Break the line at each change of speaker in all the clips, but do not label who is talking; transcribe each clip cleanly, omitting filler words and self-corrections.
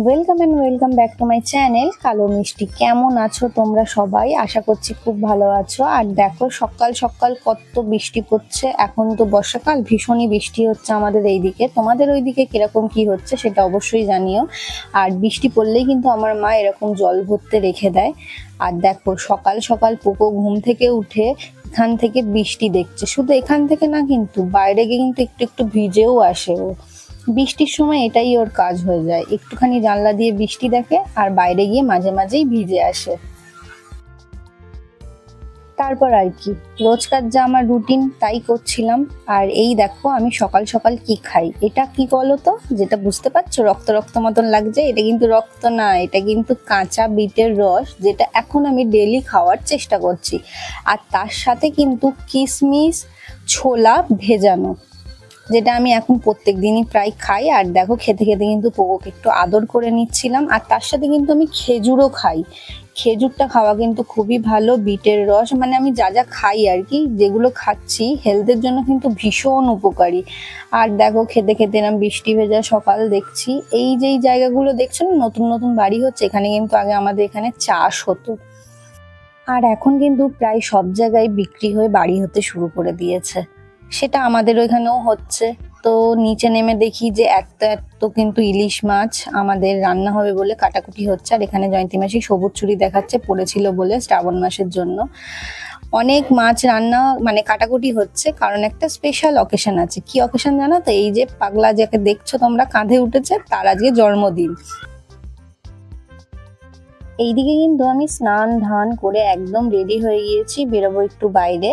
Welcome and welcome back to my channel কালো মিষ্টি। কেমন আছো তোমরা সবাই? আশা করছি খুব ভালো আছো। আর দেখো সকাল সকাল কত বৃষ্টি পড়ছে। এখন তো বর্ষাকাল, ভীষণই বৃষ্টি হচ্ছে আমাদের এইদিকে। তোমাদের ওইদিকে কিরকম কি হচ্ছে সেটা অবশ্যই জানিও। আর বৃষ্টি পড়লেই কিন্তু আমার মা এরকম জল ভরতে রেখে দেয়। আর দেখো সকাল সকাল পোকো ঘুম থেকে উঠে এখান থেকে বৃষ্টি দেখছে। শুধু এখান থেকে না, কিন্তু বাইরে গিয়ে কিন্তু একটু একটু ভিজেও আসে ও। বৃষ্টির সময় এটাই ওর কাজ হয়ে যায়, একটুখানি জানলা দিয়ে বৃষ্টি দেখে আর বাইরে গিয়ে মাঝে মাঝেই ভিজে আসে। তারপর আর কি, রোজকার যা আমার রুটিন তাই করছিলাম। আর এই দেখো আমি সকাল সকাল কি খাই। এটা কি বলো তো, যেটা বুঝতে পারছো রক্ত রক্ত মতন লাগছে, এটা কিন্তু রক্ত না, এটা কিন্তু কাঁচা বিটের রস, যেটা এখন আমি ডেলি খাওয়ার চেষ্টা করছি। আর তার সাথে কিন্তু কিশমিশ, ছোলা ভেজানো, যেটা আমি এখন প্রত্যেক দিনই প্রায় খাই। আর দেখো খেতে খেতে কিন্তু পোকোকে একটু আদর করে নিচ্ছিলাম। আর তার সাথে কিন্তু আমি খেজুরও খাই। খেজুরটা খাওয়া কিন্তু খুবই ভালো, বিটের রস, মানে আমি যা যা খাই আর কি, যেগুলো খাচ্ছি হেলথের জন্য কিন্তু ভীষণ উপকারী। আর দেখো খেতে খেতে এরকম বৃষ্টি ভেজা সকাল দেখছি। এই যে জায়গাগুলো দেখছো না, নতুন নতুন বাড়ি হচ্ছে, এখানে কিন্তু আগে আমাদের এখানে চাষ হতো। আর এখন কিন্তু প্রায় সব জায়গায় বিক্রি হয়ে বাড়ি হতে শুরু করে দিয়েছে। সেটা আমাদের ওইখানেও হচ্ছে। তো নিচে নেমে দেখি যে এত এত কিন্তু ইলিশ মাছ আমাদের রান্না হবে বলে কাটাকুটি হচ্ছে। আর এখানে জয়ন্তী মাসি সবুজ চুরি দেখাচ্ছে, পড়েছিল বলে শ্রাবণ মাসের জন্য। অনেক মাছ রান্না মানে কাটাকুটি হচ্ছে, কারণ একটা স্পেশাল অকেশন আছে। কি অকেশন জানো তো? এই যে পাগলা যাকে দেখছো তোমরা কাঁধে উঠেছে, তার আজকে জন্মদিন। এইদিকে কিন্তু আমি স্নান ধান করে একদম রেডি হয়ে গিয়েছি, বেরোবো একটু বাইরে।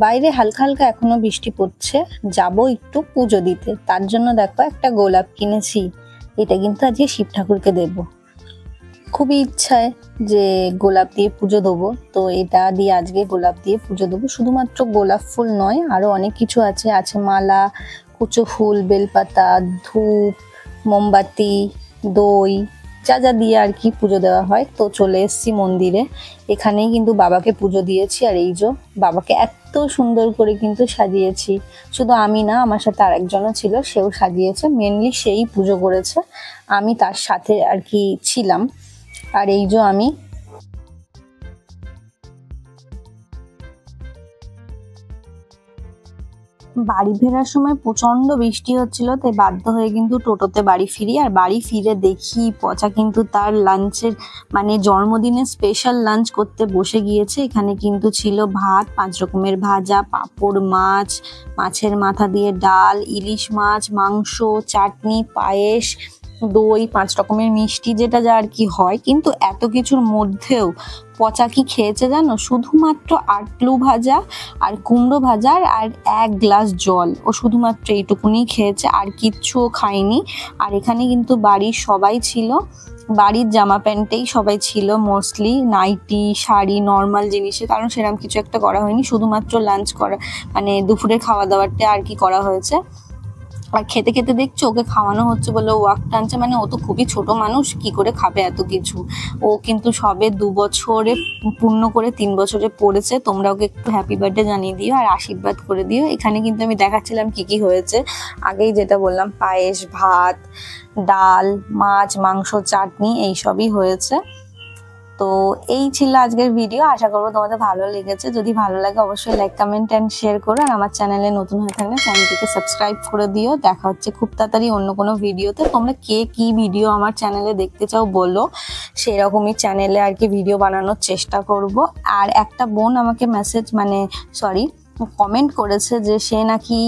বাইরে হালকা হালকা এখনো বৃষ্টি পড়ছে, যাব একটু পুজো দিতে। তার জন্য দেখো একটা গোলাপ কিনেছি, এটা কিন্তু আজকে শিব ঠাকুরকে দেব। খুবই ইচ্ছায় যে গোলাপ দিয়ে পুজো দেবো, তো এটা দিয়ে আজকে গোলাপ দিয়ে পুজো দেবো। শুধুমাত্র গোলাপ ফুল নয়, আরো অনেক কিছু আছে। আছে মালা, কুচো ফুল, বেলপাতা, ধূপ, মোমবাতি, দই, যা যা দিয়ে আর কি পুজো দেওয়া হয়। তো চলে এসেছি মন্দিরে, এখানেই কিন্তু বাবাকে পুজো দিয়েছি। আর এই যে বাবাকে এত সুন্দর করে কিন্তু সাজিয়েছি। শুধু আমি না, আমার সাথে আরেকজনও ছিল, সেও সাজিয়েছে। মেনলি সেই পুজো করেছে, আমি তার সাথে আর কি ছিলাম। আর এই যে আমি বাড়ি ফেরার সময় প্রচন্ড বৃষ্টি হচ্ছিল, তাই বাধ্য হয়ে কিন্তু টোটোতে বাড়ি ফিরি। আর বাড়ি ফিরে দেখি পচা কিন্তু তার লাঞ্চের মানে জন্মদিনের স্পেশাল লাঞ্চ করতে বসে গিয়েছে। এখানে কিন্তু ছিল ভাত, 5 রকমের ভাজা, পাঁপড়, মাছ, মাছের মাথা দিয়ে ডাল, ইলিশ মাছ, মাংস, চাটনি, পায়েস, দই, 5 রকমের মিষ্টি, যেটা যা আর কি হয়। কিন্তু এত কিছুর মধ্যেও পচা কি খেয়েছে জানো? শুধুমাত্র আলু ভাজা আর কুমড়ো ভাজা আর 1 গ্লাস জল, ও শুধুমাত্র এইটুকুনি খেয়েছে, আর কিচ্ছুও খায়নি। আর এখানে কিন্তু বাড়ির সবাই ছিল, বাড়ির জামা প্যান্টেই সবাই ছিল, মোস্টলি নাইটি, শাড়ি, নর্মাল জিনিসে, কারণ সেরকম কিছু একটা করা হয়নি। শুধুমাত্র লাঞ্চ করা মানে দুপুরের খাওয়া দাওয়াটা আর কি করা হয়েছে। আর খেতে খেতে দেখছো ওকে খাওয়ানো হচ্ছে বলে ও ওয়াক টানছে, মানে ও তো খুবই ছোট মানুষ, কি করে খাবে এত কিছু। ও কিন্তু সবে 2 বছরে পূর্ণ করে 3 বছরে পড়েছে। তোমরা ওকে একটু হ্যাপি বার্থডে জানিয়ে দিও আর আশীর্বাদ করে দিও। এখানে কিন্তু আমি দেখাচ্ছিলাম কি কি হয়েছে। আগেই যেটা বললাম, পায়েস, ভাত, ডাল, মাছ, মাংস, চাটনি, এইসবই হয়েছে। তো এই ছিল আজকের ভিডিও। আশা করবো তোমাদের ভালো লেগেছে। যদি ভালো লাগে অবশ্যই লাইক, কমেন্ট এন্ড শেয়ার করো। আর আমার চ্যানেলে নতুন হয়ে থাকলে চ্যানেলটিকে সাবস্ক্রাইব করে দিও। দেখা হচ্ছে খুব তাড়াতাড়ি অন্য কোনো ভিডিওতে। তোমরা কে কি ভিডিও আমার চ্যানেলে দেখতে চাও বলো, সেরকমই চ্যানেলে আর কি ভিডিও বানানোর চেষ্টা করব। আর একটা বোন আমাকে কমেন্ট করেছে যে সে নাকি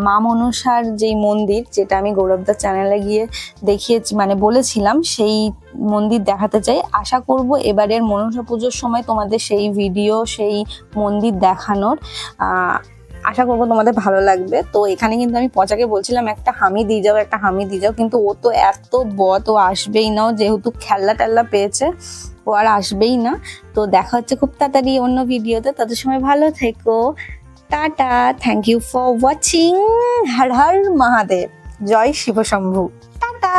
মা মনসার যেই মন্দির, যেটা আমি গৌরবদার চ্যানেলে গিয়ে দেখিয়েছি মানে বলেছিলাম, সেই মন্দির দেখাতে চাই। আশা করব এবারের মনসা পুজোর সময় তোমাদের সেই ভিডিও, সেই মন্দির দেখানোর। আশা করবো তোমাদের ভালো লাগবে। তো এখানে কিন্তু আমি পচাকে বলছিলাম একটা হামি দিয়ে যাও, একটা হামি দিয়ে যাও, কিন্তু ও তো এত বদ, ও আসবেই না। যেহেতু খেলনা টেল্লা পেয়েছে, ও আর আসবেই না। তো দেখা হচ্ছে খুব তাড়াতাড়ি অন্য ভিডিওতে। তাদের সময় ভালো থেকো, টাটা, thank you for watching. Har Har Mahadev, জয় শিব শম্ভু, টাটা।